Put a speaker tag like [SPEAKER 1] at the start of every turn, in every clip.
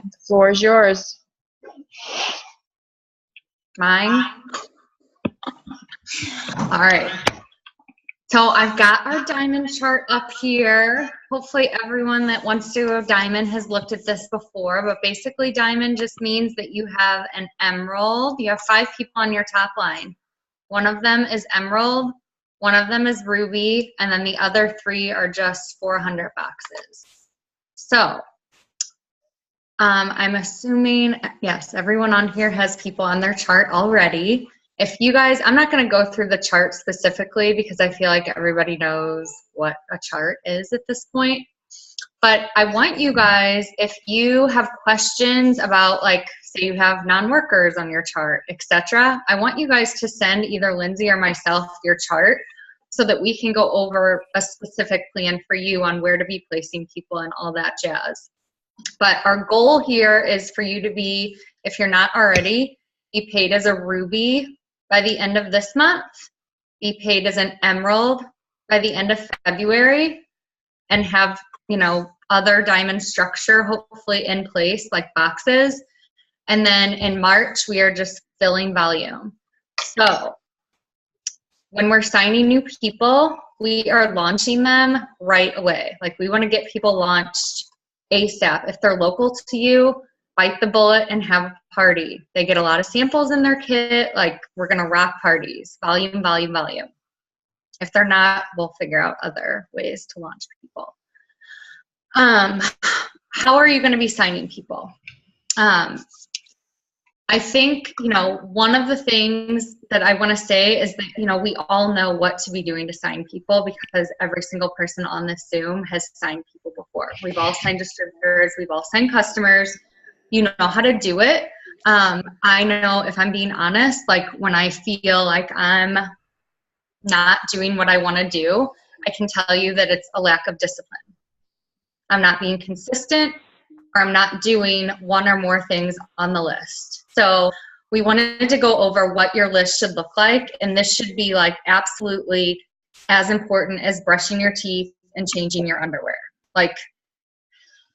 [SPEAKER 1] The floor is yours.
[SPEAKER 2] Mine? All right. So I've got our diamond chart up here. Hopefully everyone that wants to go diamond has looked at this before, but basically diamond just means that you have an emerald. You have 5 people on your top line. One of them is emerald, one of them is ruby, and then the other 3 are just 400 boxes. So I'm assuming, yes, everyone on here has people on their chart already. If you guys, I'm not going to go through the chart specifically because I feel like everybody knows what a chart is at this point. But I want you guys, if you have questions about, like, say you have non-workers on your chart, etc., I want you guys to send either Lindsay or myself your chart so that we can go over a specific plan for you on where to be placing people and all that jazz. But our goal here is for you to be, if you're not already, be paid as a ruby by the end of this month, be paid as an emerald by the end of February, and have, you know, other diamond structure hopefully in place, like boxes. And then in March, we are just filling volume. So when we're signing new people, we are launching them right away. Like, we want to get people launched ASAP. If they're local to you, bite the bullet and have a party. They get a lot of samples in their kit. Like, we're going to rock parties. Volume, volume, volume. If they're not, we'll figure out other ways to launch people. How are you going to be signing people? I think, you know, one of the things that I want to say is that, you know, we all know what to be doing to sign people because every single person on this Zoom has signed people before. We've all signed distributors. We've all signed customers. You know how to do it. I know, if I'm being honest, like, when I feel like I'm not doing what I want to do, I can tell you that it's a lack of discipline. I'm not being consistent, or I'm not doing one or more things on the list. So we wanted to go over what your list should look like, and this should be, like, absolutely as important as brushing your teeth and changing your underwear. Like,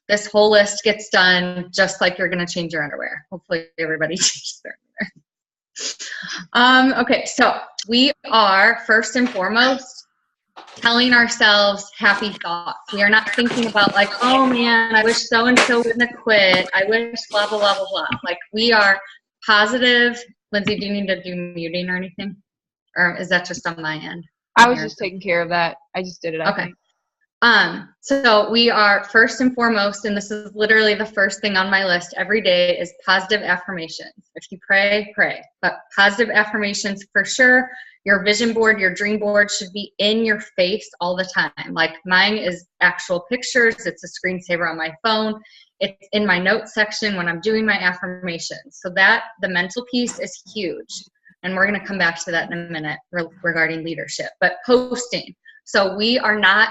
[SPEAKER 2] this whole list gets done just like you're going to change your underwear. Hopefully everybody changes their underwear. Okay, so we are first and foremost telling ourselves happy thoughts. We are not thinking about, like, oh man, I wish so-and-so wouldn't have quit. I wish blah, blah, blah, blah, blah. Like, we are positive. Lindsay, do you need to do muting or anything? Or is that just on my end?
[SPEAKER 1] I was just taking care of that. I just did it.
[SPEAKER 2] Okay. So we are first and foremost, and this is literally the first thing on my list every day, is positive affirmations. If you pray, pray. But positive affirmations for sure. Your vision board, your dream board should be in your face all the time. Like, mine is actual pictures. It's a screensaver on my phone. It's in my notes section when I'm doing my affirmations. So that, the mental piece is huge. And we're going to come back to that in a minute regarding leadership. But posting. So we are not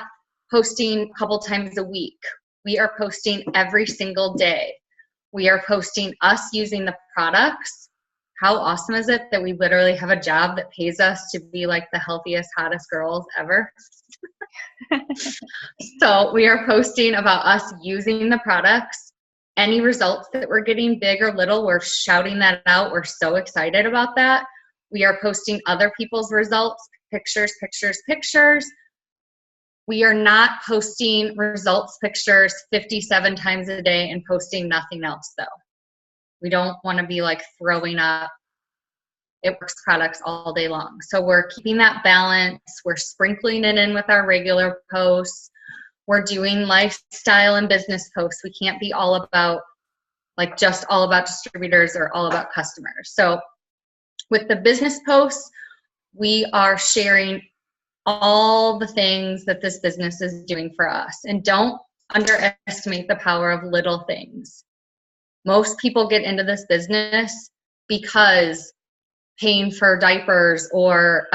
[SPEAKER 2] posting a couple times a week. We are posting every single day. We are posting us using the products. How awesome is it that we literally have a job that pays us to be, like, the healthiest, hottest girls ever? So we are posting about us using the products. Any results that we're getting, big or little, we're shouting that out. We're so excited about that. We are posting other people's results, pictures, pictures, pictures. We are not posting results pictures 57 times a day and posting nothing else, though. We don't want to be, like, throwing up It Works products all day long. So we're keeping that balance. We're sprinkling it in with our regular posts. We're doing lifestyle and business posts. We can't be all about, like, just all about distributors or all about customers. So with the business posts, we are sharing all the things that this business is doing for us. And don't underestimate the power of little things. Most people get into this business because paying for diapers or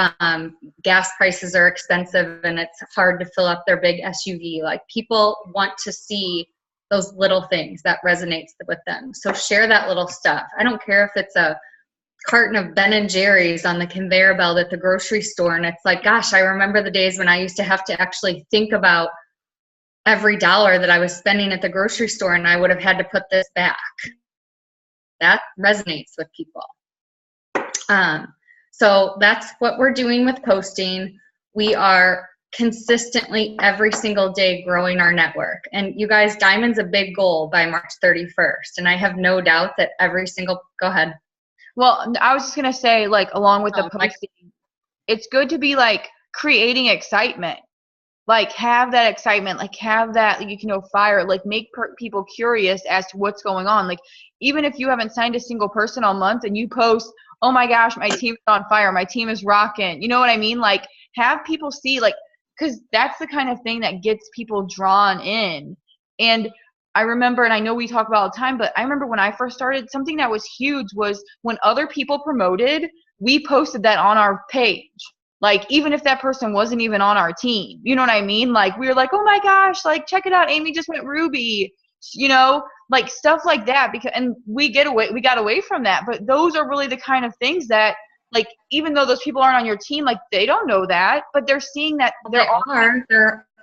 [SPEAKER 2] gas prices are expensive and it's hard to fill up their big SUV. Like, people want to see those little things that resonates with them. So share that little stuff. I don't care if it's a carton of Ben & Jerry's on the conveyor belt at the grocery store, and it's like, gosh, I remember the days when I used to have to actually think about every dollar that I was spending at the grocery store and I would have had to put this back. That resonates with people. So that's what we're doing with posting. We are consistently every single day growing our network. And you guys, Diamond's a big goal by March 31st. And I have no doubt that go ahead.
[SPEAKER 1] Well, I was just going to say, like, along with the posting, it's good to be, like, creating excitement. Like, have that excitement, like, have that, like, you know, fire, like, make people curious as to what's going on. Like, even if you haven't signed a single person all month and you post, oh my gosh, my team is on fire, my team is rocking, you know what I mean? Like, have people see, like, because that's the kind of thing that gets people drawn in. And I remember, and I know we talk about all the time, but I remember when I first started, something that was huge was when other people promoted, we posted that on our page. Like, even if that person wasn't even on our team, you know what I mean? Like, we were like, oh my gosh, like, check it out, Amy just went Ruby, you know, like stuff like that. Because, and we got away from that. But those are really the kind of things that, like, even though those people aren't on your team, like, they don't know that, but they're seeing that
[SPEAKER 2] they're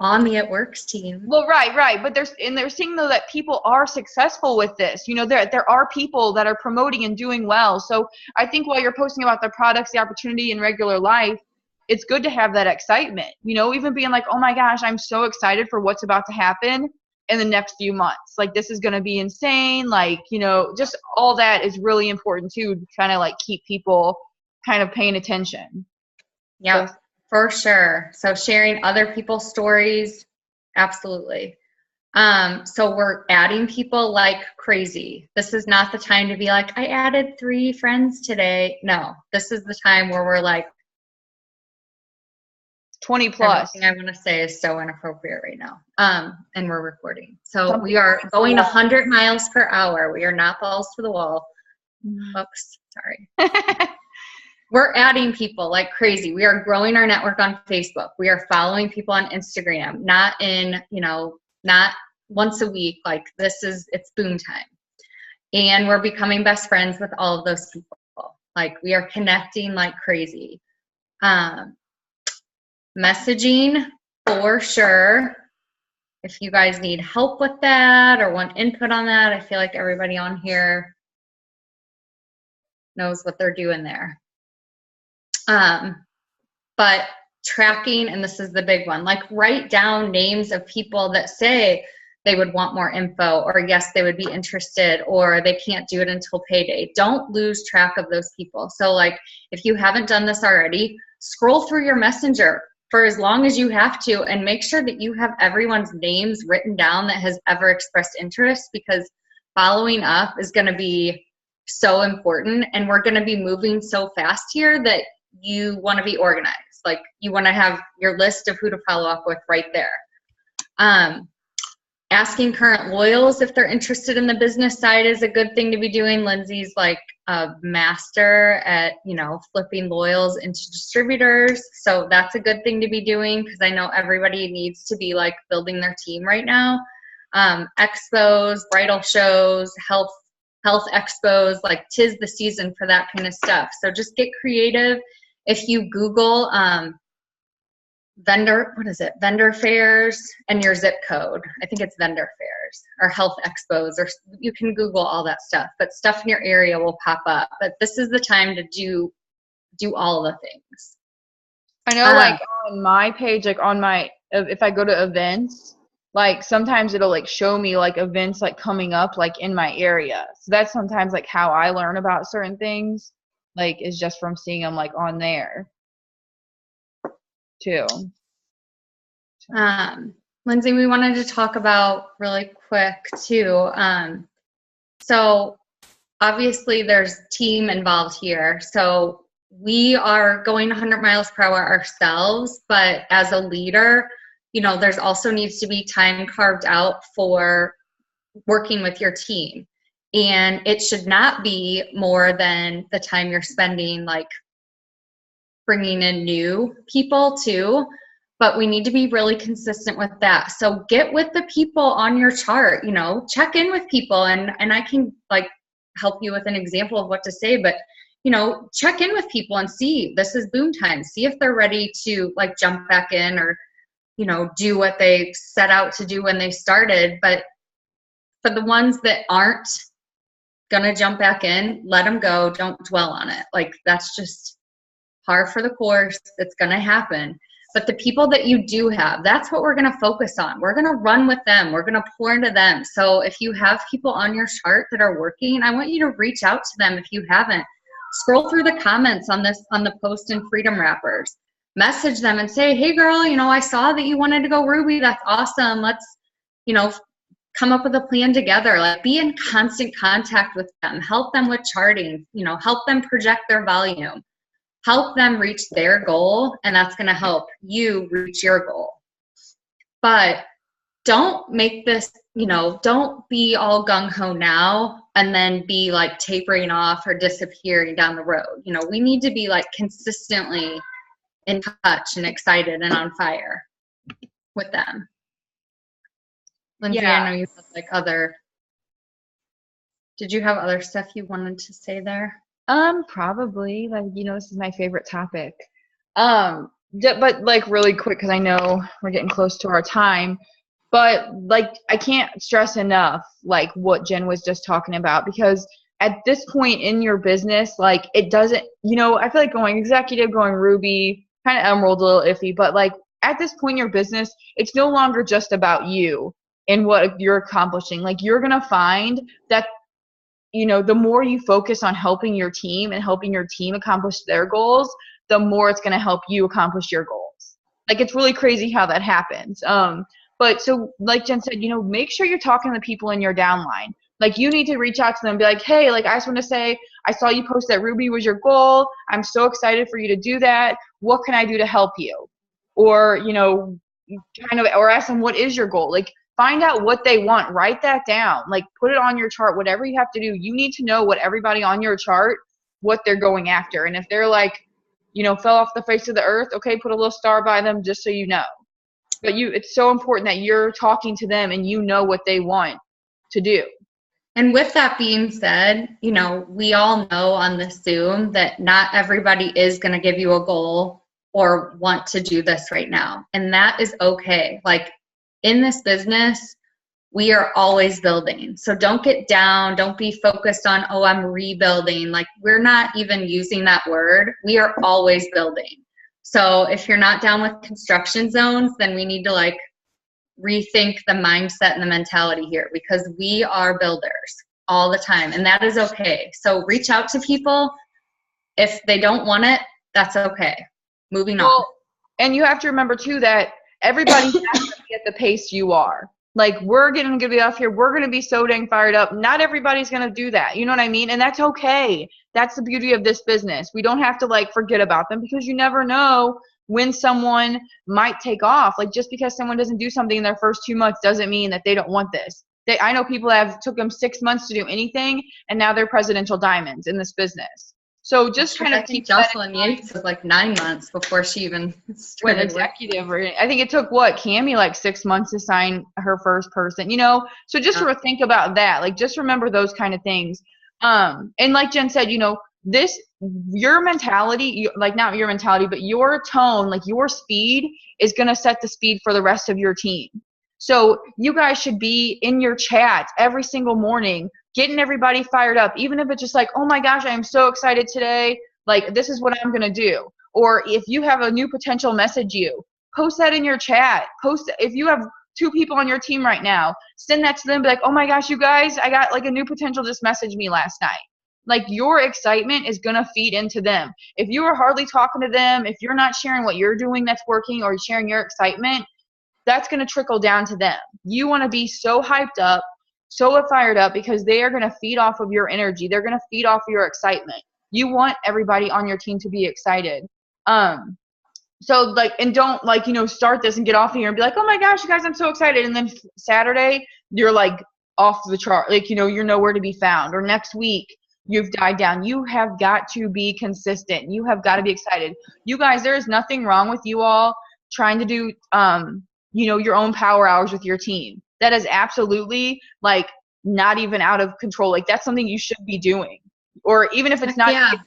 [SPEAKER 2] on the It Works team.
[SPEAKER 1] Well, right. But they're seeing though that people are successful with this. You know, there are people that are promoting and doing well. So I think while you're posting about the products, the opportunity in regular life, it's good to have that excitement, you know, even being like, oh my gosh, I'm so excited for what's about to happen in the next few months. Like, this is going to be insane. Like, you know, just all that is really important too, to kind of like keep people kind of paying attention.
[SPEAKER 2] Yeah, so, for sure. So sharing other people's stories, absolutely. So we're adding people like crazy. This is not the time to be like, I added 3 friends today. No, this is the time where we're like,
[SPEAKER 1] 20 plus.
[SPEAKER 2] Everything I want to say is so inappropriate right now. And we're recording. So we are going 100 miles per hour. We are not balls to the wall. Oops, sorry. We're adding people like crazy. We are growing our network on Facebook. We are following people on Instagram, not once a week. Like, it's boom time. And we're becoming best friends with all of those people. Like, we are connecting like crazy. Messaging for sure. If you guys need help with that or want input on that, I feel like everybody on here knows what they're doing there. But tracking, and this is the big one, like, write down names of people that say they would want more info, or yes, they would be interested, or they can't do it until payday. Don't lose track of those people. So, like, if you haven't done this already, scroll through your messenger for as long as you have to, and make sure that you have everyone's names written down that has ever expressed interest, because following up is going to be so important, and we're going to be moving so fast here that you want to be organized. Like, you want to have your list of who to follow up with right there. Asking current loyals if they're interested in the business side is a good thing to be doing. Lindsay's like a master at, flipping loyals into distributors. So that's a good thing to be doing, because I know everybody needs to be like building their team right now. Expos, bridal shows, health expos, like, 'tis the season for that kind of stuff. So just get creative. If you Google vendor fairs and your zip code, I think it's vendor fairs or health expos, or you can Google all that stuff, but stuff in your area will pop up. But this is the time to do all the things.
[SPEAKER 1] I know, like, on my page, like, if I go to events, like, sometimes it'll like show me like events like coming up like in my area. So that's sometimes like how I learn about certain things, like, is just from seeing them like on there too.
[SPEAKER 2] Lindsay, we wanted to talk about really quick too. So obviously there's team involved here. So we are going 100 miles per hour ourselves, but as a leader, there's also needs to be time carved out for working with your team. And it should not be more than the time you're spending, like, bringing in new people too. But we need to be really consistent with that. So get with the people on your chart, check in with people, and I can like help you with an example of what to say, but check in with people and see, this is boom time. See if they're ready to like jump back in, or do what they set out to do when they started. But for the ones that aren't going to jump back in, let them go. Don't dwell on it. Like, that's just par for the course. It's going to happen. But the people that you do have, that's what we're going to focus on. We're going to run with them. We're going to pour into them. So if you have people on your chart that are working, I want you to reach out to them if you haven't. Scroll through the comments on the post in Freedom Wrappers. Message them and say, hey girl, I saw that you wanted to go Ruby. That's awesome. Let's, come up with a plan together. Like, be in constant contact with them. Help them with charting, help them project their volume. Help them reach their goal, and that's going to help you reach your goal. But don't make this, don't be all gung-ho now and then be like tapering off or disappearing down the road. We need to be like consistently in touch and excited and on fire with them. Lindsay, yeah. I know you have like did you have other stuff you wanted to say there?
[SPEAKER 1] Probably, like, this is my favorite topic. But like really quick, because I know we're getting close to our time, but like, I can't stress enough, like what Jen was just talking about, because at this point in your business, like, it doesn't, I feel like going executive, going Ruby, kind of Emerald, a little iffy, but like at this point in your business, it's no longer just about you and what you're accomplishing. Like, you're going to find that the more you focus on helping your team and helping your team accomplish their goals, the more it's going to help you accomplish your goals. Like, it's really crazy how that happens. But so like Jen said, make sure you're talking to the people in your downline. Like, you need to reach out to them and be like, hey, like, I just want to say, I saw you post that Ruby was your goal. I'm so excited for you to do that. What can I do to help you? Or, or ask them, what is your goal? Like, find out what they want. Write that down. Like, put it on your chart. Whatever you have to do, you need to know what everybody on your chart, what they're going after. And if they're like, fell off the face of the earth, okay, put a little star by them just so you know. But it's so important that you're talking to them and you know what they want to do.
[SPEAKER 2] And with that being said, we all know on the Zoom that not everybody is going to give you a goal or want to do this right now. And that is okay. Like, in this business, we are always building. So don't get down. Don't be focused on, oh, I'm rebuilding. Like, we're not even using that word. We are always building. So if you're not down with construction zones, then we need to like rethink the mindset and the mentality here, because we are builders all the time, and that is okay. So reach out to people. If they don't want it, that's okay. Moving on.
[SPEAKER 1] And you have to remember too that everybody's not going to be at the pace you are. Like, we're going to be off here. We're going to be so dang fired up. Not everybody's going to do that. You know what I mean? And that's okay. That's the beauty of this business. We don't have to like forget about them, because you never know when someone might take off. Like, just because someone doesn't do something in their first 2 months doesn't mean that they don't want this. I know people that took them 6 months to do anything, and now they're presidential diamonds in this business. So just kind of keep
[SPEAKER 2] Jocelyn Yates took like 9 months before she even
[SPEAKER 1] went executive. I think it took Cammie like 6 months to sign her first person, So just sort of think about that. Like, just remember those kind of things. And like Jen said, your mentality, like not your mentality, but your tone, like your speed is going to set the speed for the rest of your team. So you guys should be in your chats every single morning, getting everybody fired up, even if it's just like, oh my gosh, I am so excited today. Like, this is what I'm going to do. Or if you have a new potential message post that in your chat. If you have 2 people on your team right now, send that to them. Be like, oh my gosh, you guys, I got like a new potential just messaged me last night. Like, your excitement is going to feed into them. If you are hardly talking to them, if you're not sharing what you're doing that's working or sharing your excitement, that's going to trickle down to them. You want to be so hyped up, so fired up, because they are going to feed off of your energy. They're going to feed off of your excitement. You want everybody on your team to be excited. So like, and don't like, start this and get off here and be like, oh my gosh, you guys, I'm so excited. And then Saturday, you're like off the chart. Like, you're nowhere to be found. Or next week, you've died down. You have got to be consistent. You have got to be excited. You guys, there is nothing wrong with you all trying to do, your own power hours with your team. That is absolutely like not even out of control. Like, that's something you should be doing. Or even if it's not,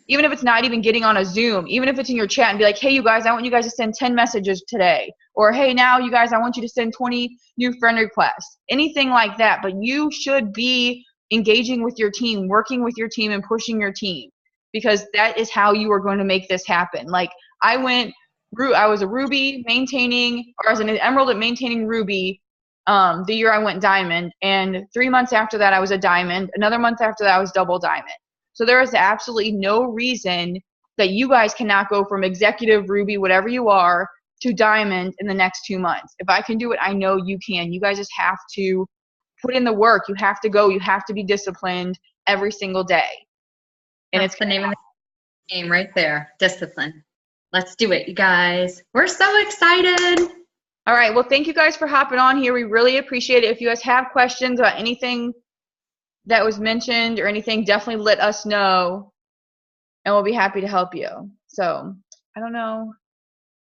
[SPEAKER 1] even if it's not even getting on a Zoom, even if it's in your chat and be like, hey, you guys, I want you guys to send 10 messages today. Or, hey, now you guys, I want you to send 20 new friend requests. Anything like that. But you should be engaging with your team, working with your team, and pushing your team, because that is how you are going to make this happen. Like, I was a Ruby maintaining, or I was an Emerald at maintaining Ruby the year I went Diamond. And 3 months after that, I was a Diamond. Another month after that, I was double Diamond. So there is absolutely no reason that you guys cannot go from executive Ruby, whatever you are, to Diamond in the next 2 months. If I can do it, I know you can. You guys just have to put in the work. You have to go. You have to be disciplined every single day. And
[SPEAKER 2] That's the name of the game right there. Discipline. Let's do it, you guys. We're so excited.
[SPEAKER 1] All right. Well, thank you guys for hopping on here. We really appreciate it. If you guys have questions about anything that was mentioned or anything, definitely let us know, and we'll be happy to help you. So I don't know.